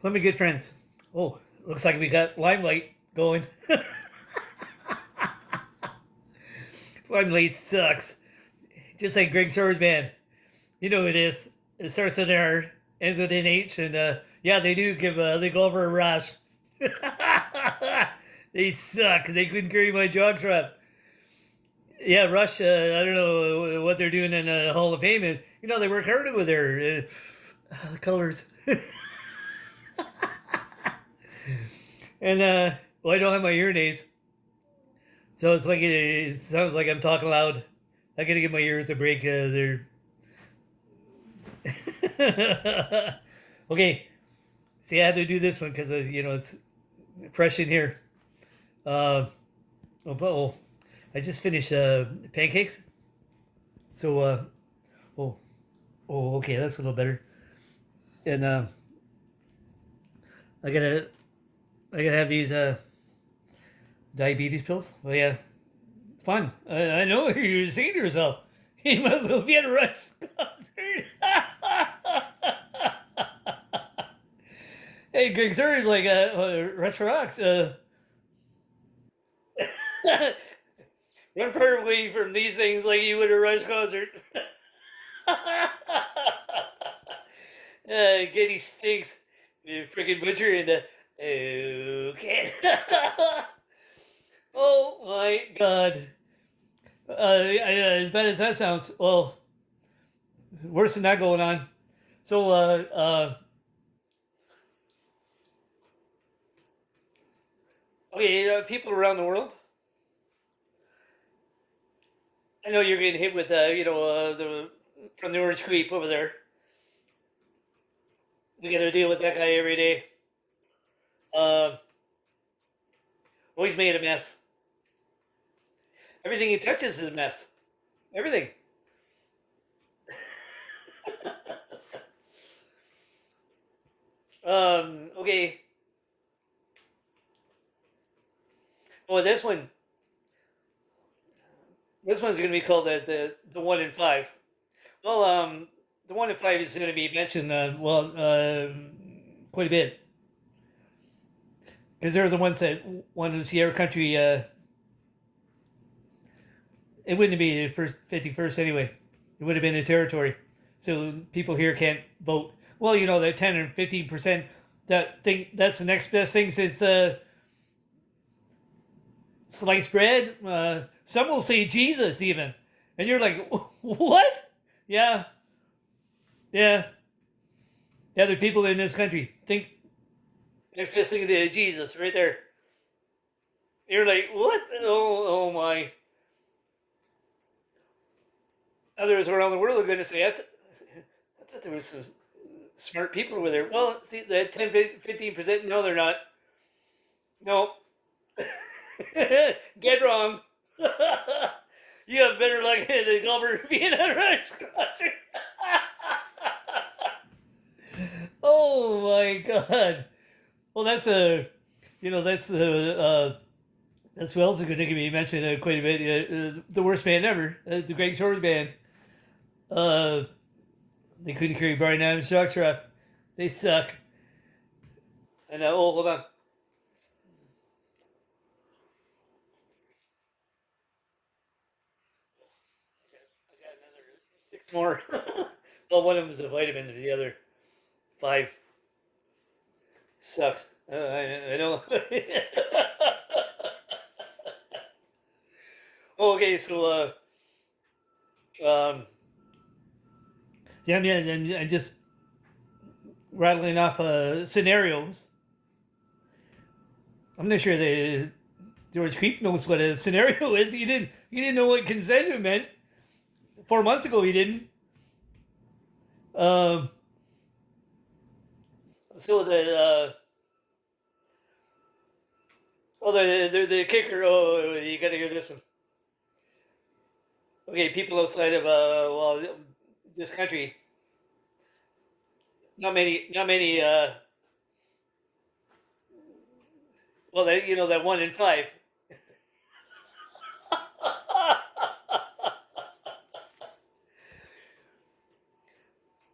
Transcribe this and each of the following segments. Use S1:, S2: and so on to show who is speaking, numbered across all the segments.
S1: Let me good friends. Oh, looks like we got limelight going. Limelight sucks. Just like Greg Sore's band. You know who it is. It starts with an R, ends with an H, and yeah, they do give they go over a rush. They suck. They couldn't carry my jog strap. Yeah, Rush. I don't know what they're doing in the Hall of Fame, and they work hard with their colors. And well, I don't have my hearing aids, so it's like it sounds like I'm talking loud. I gotta give my ears a break. They're okay. See, I had to do this one because it's fresh in here. Uh, oh, I just finished pancakes. So oh okay, that's a little better. And I gotta I gotta have these diabetes pills. Oh yeah, fun. I know what you're saying to yourself. You must well be at a Rush concert. Hey, Greg Sir is like Rush rocks. Run far away from these things like you would a Rush concert. Getty stinks. You freaking butcher and okay. Oh my god. As bad as that sounds, well, worse than that going on. So, okay, people around the world. I know you're getting hit with, the from the orange creep over there. We got to deal with that guy every day. Uh, always made a mess. Everything he touches is a mess. Everything. Okay. Well, this one's going to be called the 1 in 5. Well, the 1 in 5 is going to be mentioned, quite a bit because they're the ones that wanted to see our country. It wouldn't be the first 51st anyway. It would have been a territory. So people here can't vote. Well, that 10 or 15%. That's the next best thing since sliced bread. Some will say Jesus even, and you're like, what? Yeah, yeah, yeah. There are people in this country think next best thing to Jesus right there. You're like, what? Oh my. Others around the world are going to say, I thought there was some smart people over there. Well, see, that 10, 15%, no, they're not. No. Get wrong. You have better luck than the governor being a Rush concert. Oh my God. Well, that's who else is going to be mentioned quite a bit. The worst band ever, the Greg Shores band. Uh, they couldn't carry Brian Adams' jockstrap. They suck. And hold on. I got another 6 more. Well, one of them is a vitamin, and the other 5 sucks. I know. Oh, okay, so um, yeah, I'm just rattling off scenarios. I'm not sure the George Creep knows what a scenario is. You didn't know what concession meant 4 months ago. You didn't. Um, so the kicker. Oh, you got to hear this one. Okay, people outside of this country. Not many. Well, that 1 in 5.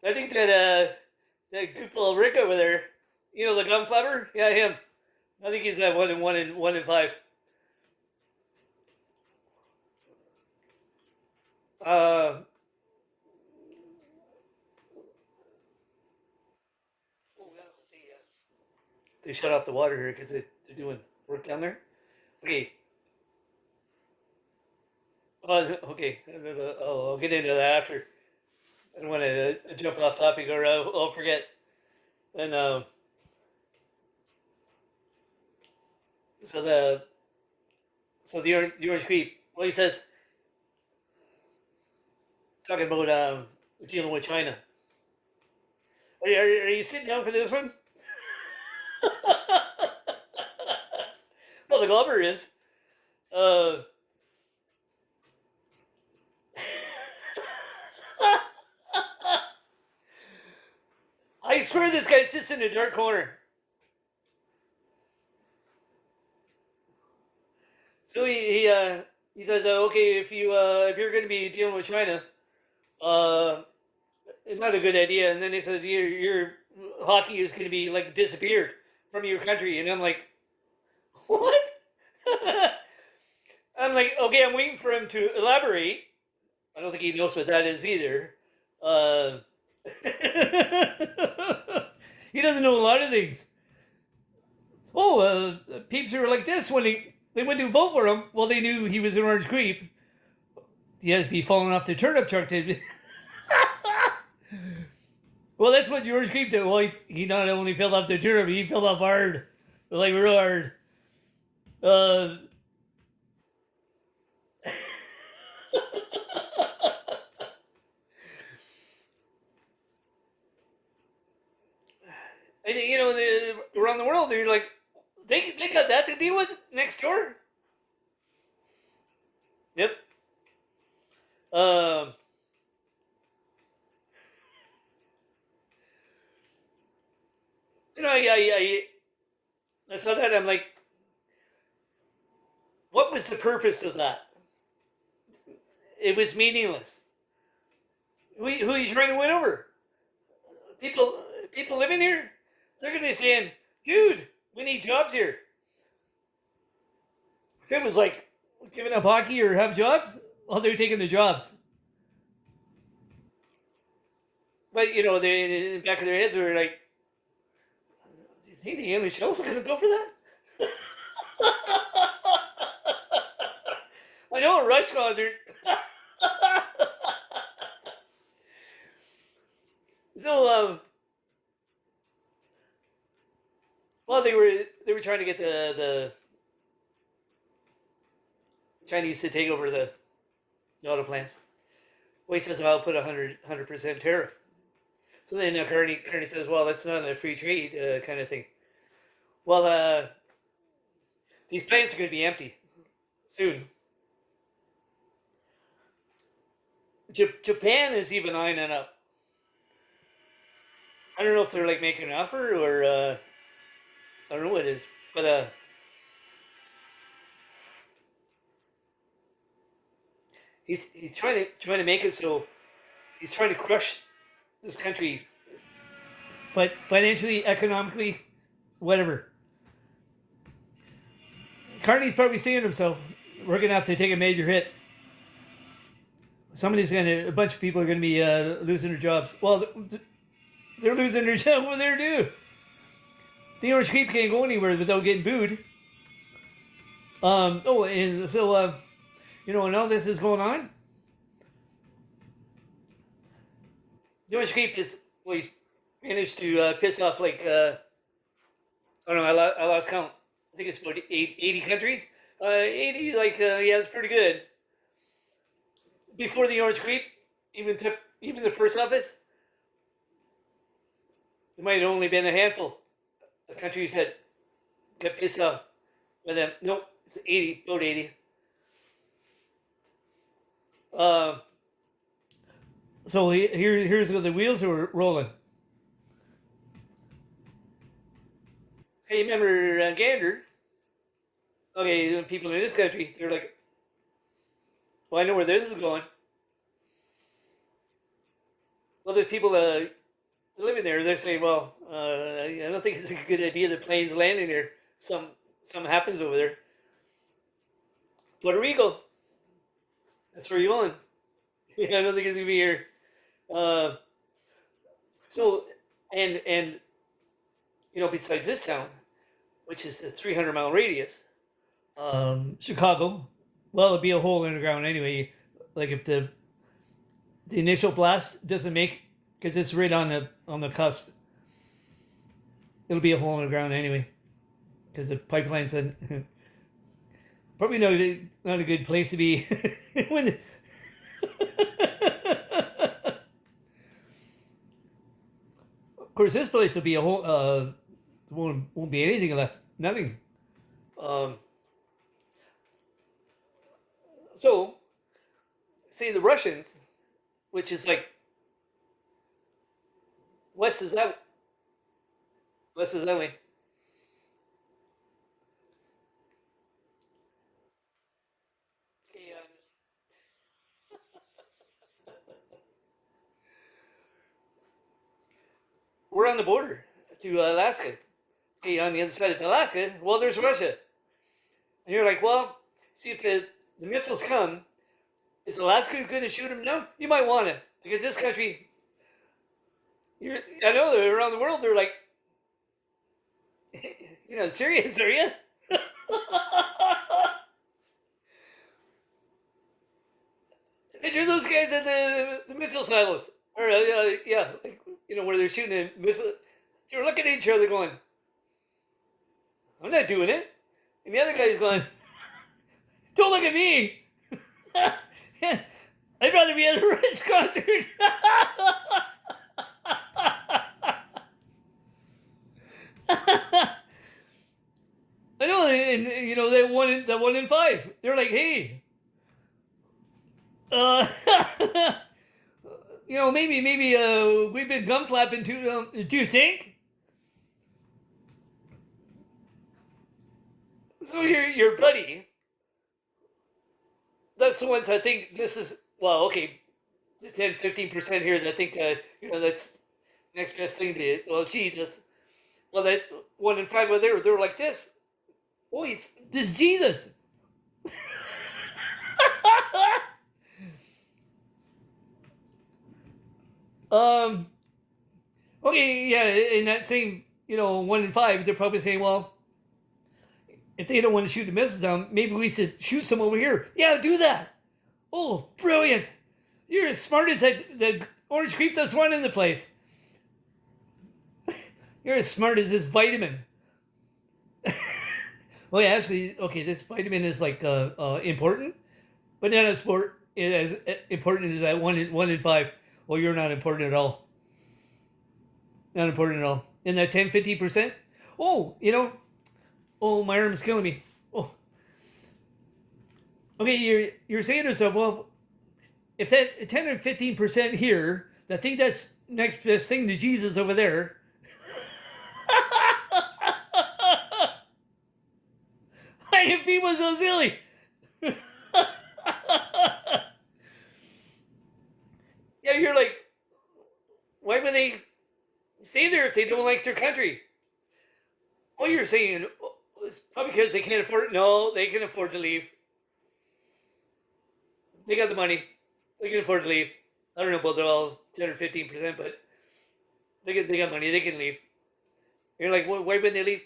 S1: I think that Good Paul Rick over there. You know the gum flapper? Yeah, him. I think he's at one in five. Uh, they shut off the water here because they're doing work down there. Okay. Okay. I'll get into that after. I don't want to jump off topic or I'll forget. And so the orange creep. Well, he says talking about dealing with China. Are you sitting down for this one? Well, the Glover is. Uh, I swear this guy sits in a dark corner. So he says, okay, if you're going to be dealing with China, uh, it's not a good idea. And then he says your hockey is going to be like disappeared from your country, and I'm like, what? I'm like, okay, I'm waiting for him to elaborate. I don't think he knows what that is either. Uh, he doesn't know a lot of things. Oh, peeps who were like this when they went to vote for him. Well, they knew he was an orange creep. He has to be falling off the turnip truck to. Well, that's what the orange creep did. Well, he not only fell off the turnip, he fell off hard, like real hard. Uh, and you know, around the world, they're like, they got that to deal with next door. Yep. Um, you know, I saw that. I'm like, what was the purpose of that? It was meaningless. Who are you trying to win over? People, people living here, they're gonna be saying, "Dude, we need jobs here." If it was like giving up hockey or have jobs, well, they're taking the jobs. But you know, they in the back of their heads are like, "Do you think the NHL's gonna go for that?" I know a Rush concert. So, well, they were trying to get the Chinese to take over the auto plants. Well, he says, "I'll put 100% tariff." So then Kearney says, "Well, that's not a free trade kind of thing." Well, these plants are going to be empty soon. Japan is even eyeing it up. I don't know if they're like making an offer or I don't know what it is, but he's trying to make it so he's trying to crush this country, but financially, economically, whatever. Carney's probably seeing himself. We're gonna have to take a major hit. A bunch of people are gonna be losing their jobs. Well, they're losing their job. What they're do? The Orange Creep can't go anywhere without getting booed. And so you know, when all this is going on, the Orange Creep is well, he's managed to piss off like I don't know, I lost count. I think it's about 80 countries. 80, like yeah, that's pretty good. Before the Orange Creep even took even the first office, there might have only been a handful of countries that got pissed off by them. Nope, it's 80, about 80. Uh, so here's where the wheels are rolling. Hey, remember Gander? Okay, people in this country, they're like, well, I know where this is going. Well, there's people living there. They're saying, well, I don't think it's a good idea that planes landing there. Something happens over there. Puerto Rico, that's where you're going. Yeah, I don't think it's gonna be here. Uh, so, and besides this town, which is a 300-mile radius, Chicago, well, it'd be a hole in the ground anyway. Like if the initial blast doesn't make, because it's right on the cusp, it'll be a hole in the ground anyway, because the pipeline's probably not a good place to be when. Of course, this place will be a whole. Won't be anything left. Nothing. Um, so, say the Russians, which is like west is that west is that way. Okay, we're on the border to Alaska. Okay, on the other side of Alaska, well, there's Russia, and you're like, well, see if the missiles come. Is Alaska going to shoot them? No, you might want to, because this country, I know they're around the world. They're like, serious, are you? Picture those guys at the missile silos, or yeah, like, where they're shooting a missile. They're looking at each other, going, "I'm not doing it," and the other guy's going, "Don't look at me." I'd rather be at a Rich concert. I know, and that one in five. They're like, hey, uh, maybe we've been gum flapping too. Do you think? So your buddy. That's the ones I think this is. Well, okay, the 10-15% here that I think that's next best thing to, well, Jesus. Well, that one in five were there. They were like this. Oh, this Jesus. um. Okay, yeah. In that same, one in five, they're probably saying, well, if they don't want to shoot the missiles down, maybe we should shoot some over here. Yeah, do that. Oh, brilliant. You're as smart as the orange creep that's running the place. You're as smart as this vitamin. Well, yeah, actually, okay, this vitamin is like important, but not as important as that one in five. Well, you're not important at all. Not important at all. In that 10-15%. Oh, oh, my arm is killing me. Oh, okay. You're saying to yourself, well, if that 10 or 15% here, I think that's next best thing to Jesus over there. I can people so silly. Yeah, you're like, why would they stay there if they don't like their country? Well, you're saying it's probably because they can't afford it. No, they can afford to leave. They got the money. They can afford to leave. I don't know about they're all 10 or 15%, but they got money. They can leave. You're like, why wouldn't they leave?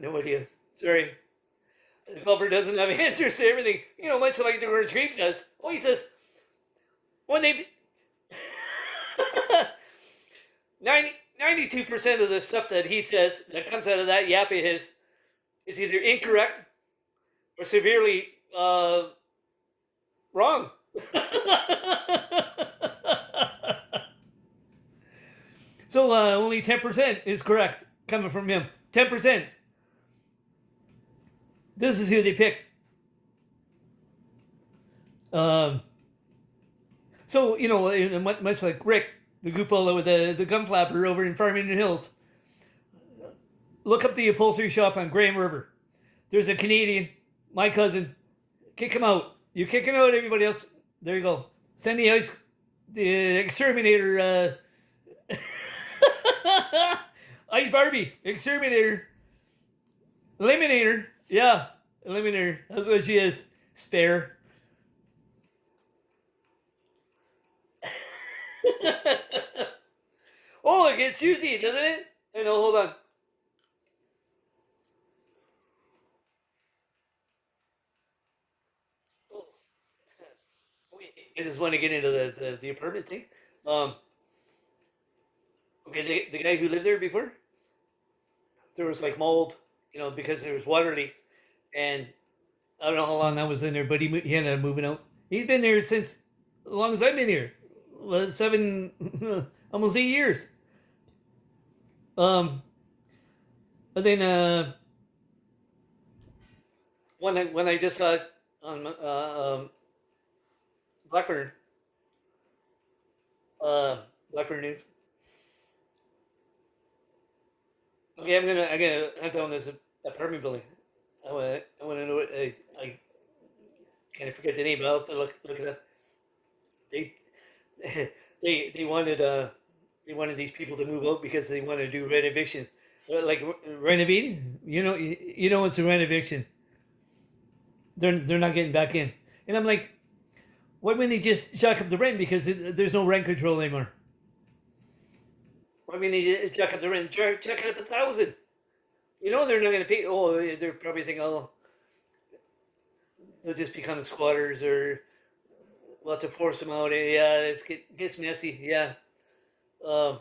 S1: No idea. Sorry. The culprit doesn't have answers to everything. Much like the orange creep does. Oh, he says, when they 92% of the stuff that he says that comes out of that yap of his is either incorrect or severely wrong. So only 10% is correct coming from him. 10%. This is who they pick. So, much like Rick, the Goopolo with the gum flapper over in Farmington Hills, look up the upholstery shop on Graham River. There's a Canadian, my cousin. Kick him out. You kick him out, everybody else. There you go. Send the ice. the exterminator. Ice Barbie, exterminator, eliminator. Yeah, eliminator. That's what she is. Spare. Oh, it gets juicy, doesn't it? I know. Hold on. Oh, wait, I just want to get into the apartment thing. Um, okay, the guy who lived there before, there was like mold, because there was water leaks, and I don't know how long I was in there, but he ended up moving out. He's been there since as long as I've been here. Well, seven, almost 8 years. Um, and then when I just saw it on Blackburn, Blackburn News. Okay, I'm gonna hunt down this apartment building. I want to know what I kind of forget the name, but I'll have to look it up. They they wanted these people to move out because they want to do renovation, like renovating. You know it's a renovation. They're not getting back in, and I'm like, why wouldn't they just jack up the rent because there's no rent control anymore? Why wouldn't they jack up the rent? Jack it up 1,000. They're not going to pay. Oh, they're probably thinking, oh, they'll just become squatters, or we'll have to force them out. Yeah, gets messy. Yeah. Um,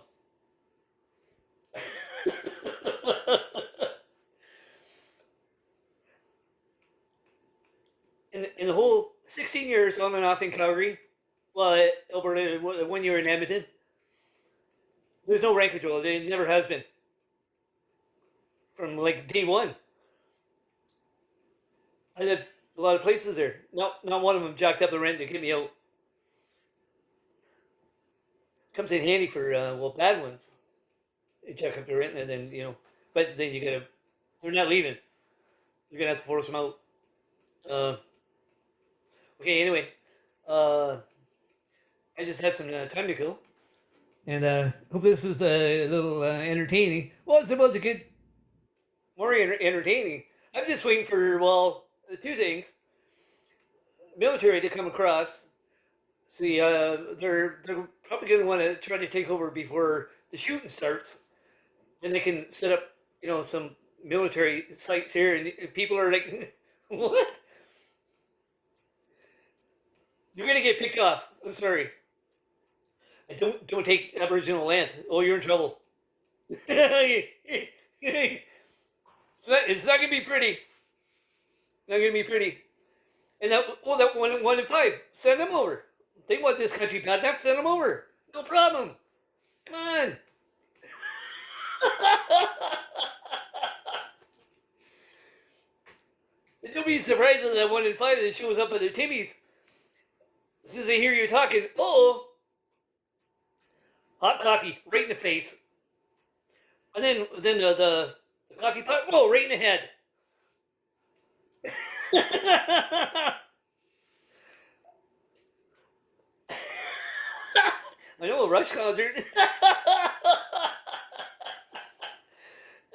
S1: in the whole 16 years on and off in Calgary, well, Alberta, 1 year in Edmonton, there's no rent control. There never has been from like day one. I lived a lot of places there. Not one of them jacked up the rent to get me out. Comes in handy for bad ones. They jack up the rent and then but then you gotta. They're not leaving. You're gonna have to force them out. Uh, okay. Anyway, uh, I just had some time to kill, and hope this is a little entertaining. Well, it's about to get more entertaining. I'm just waiting for two things: military to come across. See, they're probably going to want to try to take over before the shooting starts. Then they can set up, some military sites here, and people are like, "What? You're going to get picked off." I'm sorry. Don't take Aboriginal land. Oh, you're in trouble. It's not going to be pretty. Not going to be pretty. And that one in five, send them over. They want this country bad enough, send them over. No problem. Come on. Don't be surprised that 1 in 5 that shows up at their Timmies. As soon as they hear you talking, hot coffee right in the face. And then the coffee pot, right in the head. I know, a Rush concert.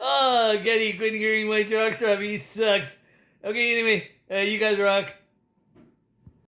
S1: Oh, Getty, quit hearing my jockstrap. He sucks. Okay, anyway, you guys rock.